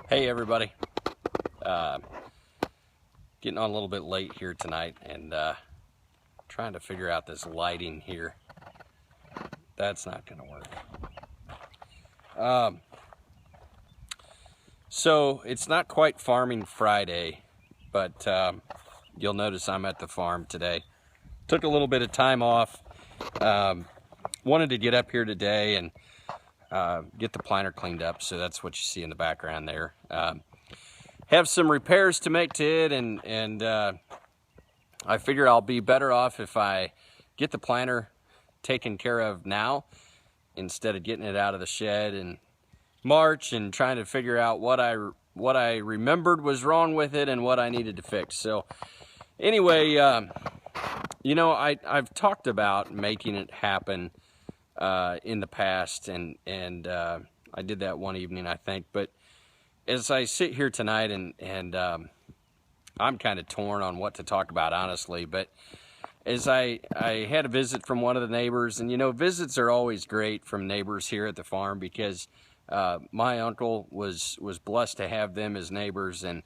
Hey everybody, uh, getting on a little bit late here tonight and trying to figure out this lighting here. That's not going to work. So it's not quite Farming Friday, but you'll notice I'm at the farm today. Took a little bit of time off. Wanted to get up here today and get the planter cleaned up, so that's what you see in the background there. Have some repairs to make to it, and I figure I'll be better off if I get the planter taken care of now instead of getting it out of the shed in March and trying to figure out what I remembered was wrong with it and what I needed to fix. So anyway, you know, I've talked about making it happen in the past, and I did that one evening, I think. But as I sit here tonight, and I'm kind of torn on what to talk about, honestly. But as I had a visit from one of the neighbors, and you know, visits are always great from neighbors here at the farm because my uncle was blessed to have them as neighbors, and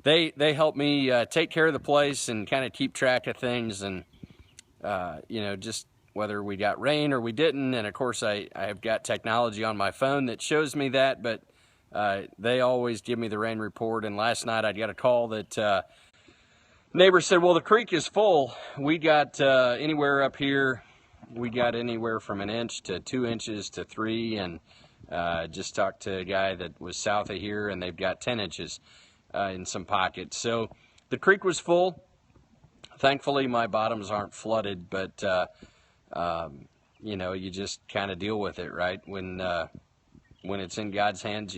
they helped me take care of the place and kind of keep track of things, and you know, just whether we got rain or we didn't. And of course I've got technology on my phone that shows me that, but they always give me the rain report. And last night I got a call that neighbor said, well, the creek is full. We got anywhere up here, we got anywhere from 1 inch to 2 inches to 3, and just talked to a guy that was south of here, and they've got 10 inches in some pockets. So the creek was full. Thankfully my bottoms aren't flooded, but you know, you just kind of deal with it, right? When it's in God's hands,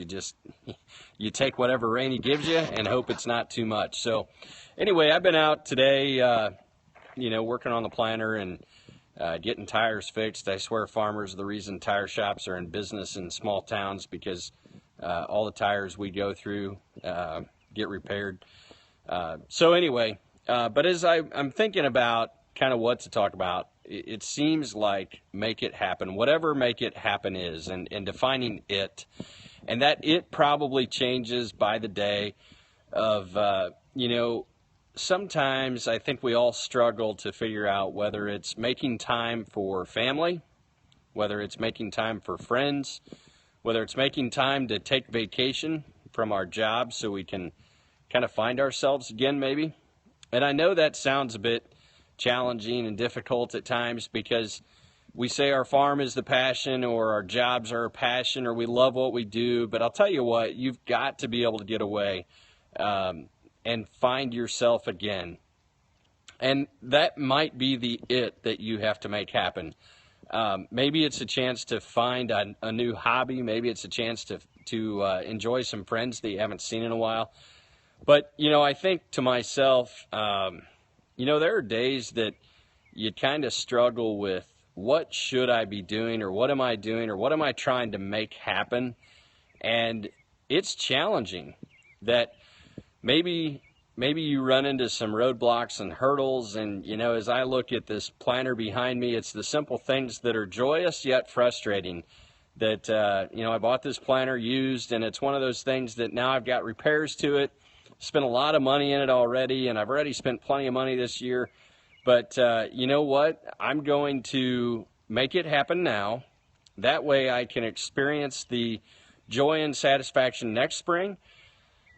you take whatever rain he gives you and hope it's not too much. So anyway, I've been out today, you know, working on the planter and getting tires fixed. I swear farmers are the reason tire shops are in business in small towns, because all the tires we go through get repaired. So anyway, but as I'm thinking about kind of what to talk about, it seems like make it happen, whatever make it happen is, and defining it, and that it probably changes by the day of, you know, sometimes I think we all struggle to figure out whether it's making time for family, whether it's making time for friends, whether it's making time to take vacation from our job so we can kind of find ourselves again, maybe. And I know that sounds a bit challenging and difficult at times, because we say our farm is the passion, or our jobs are a passion, or we love what we do. But I'll tell you what, you've got to be able to get away and find yourself again. And that might be the it that you have to make happen. Maybe it's a chance to find a new hobby. Maybe it's a chance to enjoy some friends that you haven't seen in a while. But, you know, I think to myself, you know, there are days that you kind of struggle with, what should I be doing, or what am I doing, or what am I trying to make happen? And it's challenging that maybe you run into some roadblocks and hurdles. And, you know, as I look at this planter behind me, it's the simple things that are joyous yet frustrating. That, you know, I bought this planter used, and it's one of those things that now I've got repairs to it. Spent a lot of money in it already, and I've already spent plenty of money this year. But you know what? I'm going to make it happen now. That way I can experience the joy and satisfaction next spring,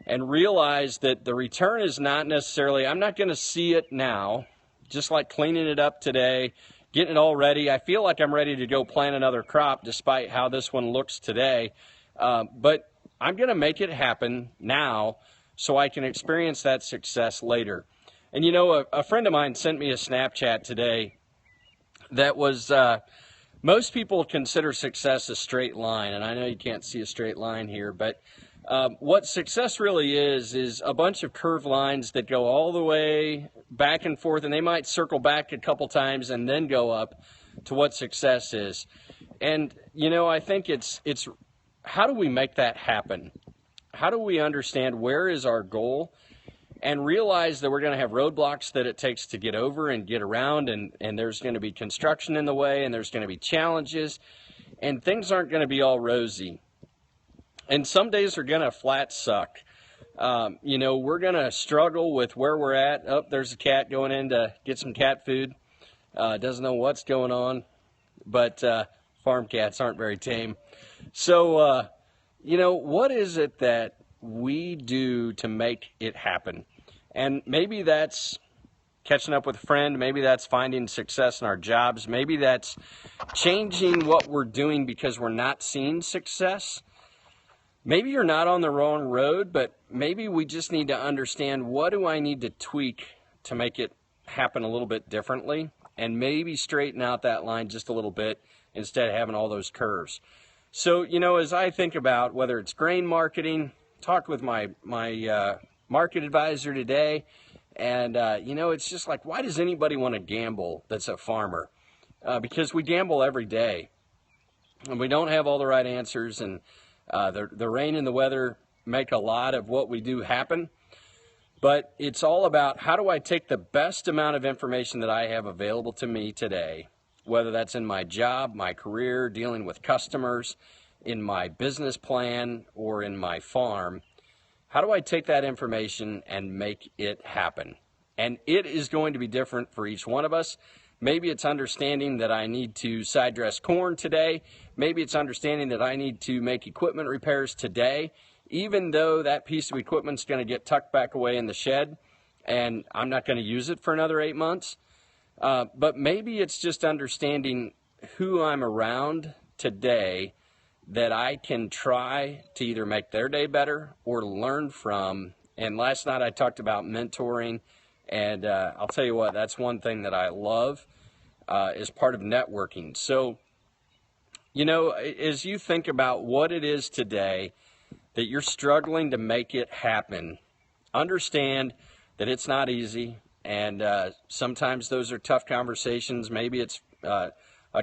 and realize that the return is not necessarily, I'm not going to see it now, just like cleaning it up today, getting it all ready. I feel like I'm ready to go plant another crop despite how this one looks today. But I'm going to make it happen now, so I can experience that success later. And you know, a friend of mine sent me a Snapchat today that was, most people consider success a straight line, and I know you can't see a straight line here, but what success really is a bunch of curved lines that go all the way back and forth, and they might circle back a couple times and then go up to what success is. And you know, I think it's how do we make that happen? How do we understand where is our goal, and realize that we're going to have roadblocks that it takes to get over and get around, and there's going to be construction in the way, and there's going to be challenges, and things aren't going to be all rosy. And some days are gonna flat suck. You know, we're gonna struggle with where we're at. Oh, there's a cat going in to get some cat food. Doesn't know what's going on, but farm cats aren't very tame. So, you know, what is it that we do to make it happen? And maybe that's catching up with a friend. Maybe that's finding success in our jobs. Maybe that's changing what we're doing because we're not seeing success. Maybe you're not on the wrong road, but maybe we just need to understand, what do I need to tweak to make it happen a little bit differently, and maybe straighten out that line just a little bit instead of having all those curves. So, you know, as I think about whether it's grain marketing, talked with my market advisor today, and, you know, it's just like, why does anybody want to gamble that's a farmer? Because we gamble every day, and we don't have all the right answers, and the rain and the weather make a lot of what we do happen. But it's all about, how do I take the best amount of information that I have available to me today, whether that's in my job, my career, dealing with customers, in my business plan, or in my farm. How do I take that information and make it happen? And it is going to be different for each one of us. Maybe it's understanding that I need to side dress corn today. Maybe it's understanding that I need to make equipment repairs today, even though that piece of equipment's going to get tucked back away in the shed and I'm not going to use it for another 8 months. But maybe it's just understanding who I'm around today that I can try to either make their day better or learn from. And last night I talked about mentoring, and I'll tell you what, that's one thing that I love as part of networking. So, you know, as you think about what it is today that you're struggling to make it happen, understand that it's not easy, and sometimes those are tough conversations. Maybe it's a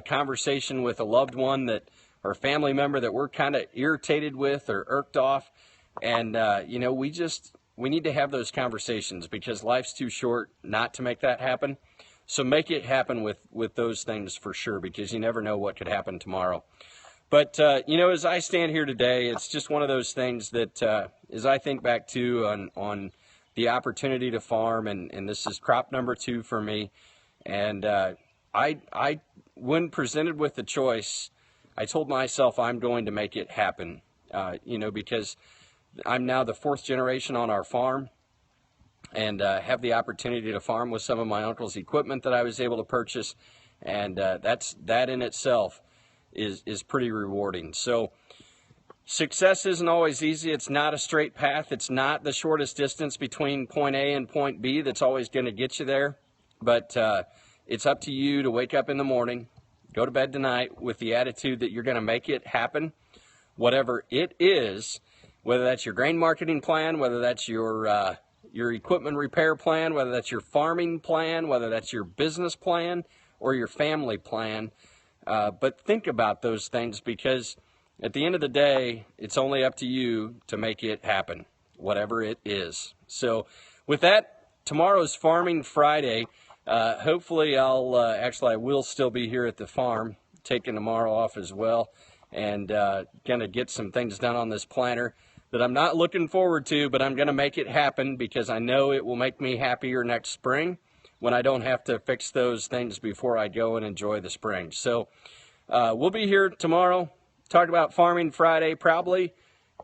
conversation with a loved one that, or a family member that we're kind of irritated with or irked off, and you know, we need to have those conversations because life's too short not to make that happen. So make it happen with those things for sure, because you never know what could happen tomorrow. But, you know, as I stand here today, it's just one of those things that as I think back to on the opportunity to farm, and this is crop number 2 for me. And I, when presented with the choice, I told myself I'm going to make it happen, you know, because I'm now the 4th generation on our farm, and have the opportunity to farm with some of my uncle's equipment that I was able to purchase, and that in itself is pretty rewarding. So success isn't always easy. It's not a straight path. It's not the shortest distance between point A and point B that's always going to get you there. But it's up to you to wake up in the morning, go to bed tonight with the attitude that you're going to make it happen, whatever it is, whether that's your grain marketing plan, whether that's your equipment repair plan, whether that's your farming plan, whether that's your business plan or your family plan. But think about those things, because at the end of the day, it's only up to you to make it happen, whatever it is. So with that, tomorrow's Farming Friday. Hopefully I will still be here at the farm, taking tomorrow off as well, and going to get some things done on this planter that I'm not looking forward to, but I'm going to make it happen because I know it will make me happier next spring when I don't have to fix those things before I go and enjoy the spring. So we'll be here tomorrow, talk about Farming Friday. Probably,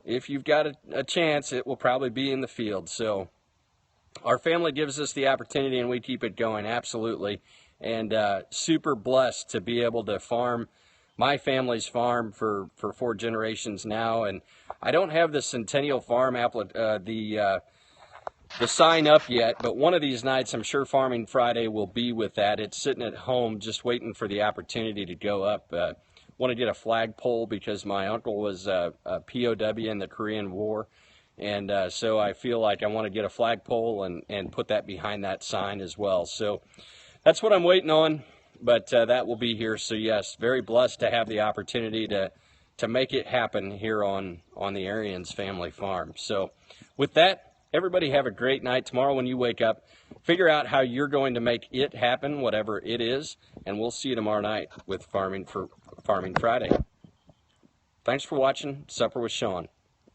if you've got a chance, it will probably be in the field. So our family gives us the opportunity, and we keep it going, absolutely. And super blessed to be able to farm my family's farm for 4 generations now. And I don't have the Centennial Farm the sign up yet, but one of these nights I'm sure Farming Friday will be with that. It's sitting at home just waiting for the opportunity to go up. Want to get a flagpole because my uncle was a POW in the Korean War, and so I feel like I want to get a flagpole and put that behind that sign as well. So that's what I'm waiting on, but that will be here. So yes, very blessed to have the opportunity to make it happen here on the Arians family farm. So with that, everybody have a great night. Tomorrow when you wake up, figure out how you're going to make it happen, whatever it is, and we'll see you tomorrow night with Farming Friday. Thanks for watching Supper with Sean.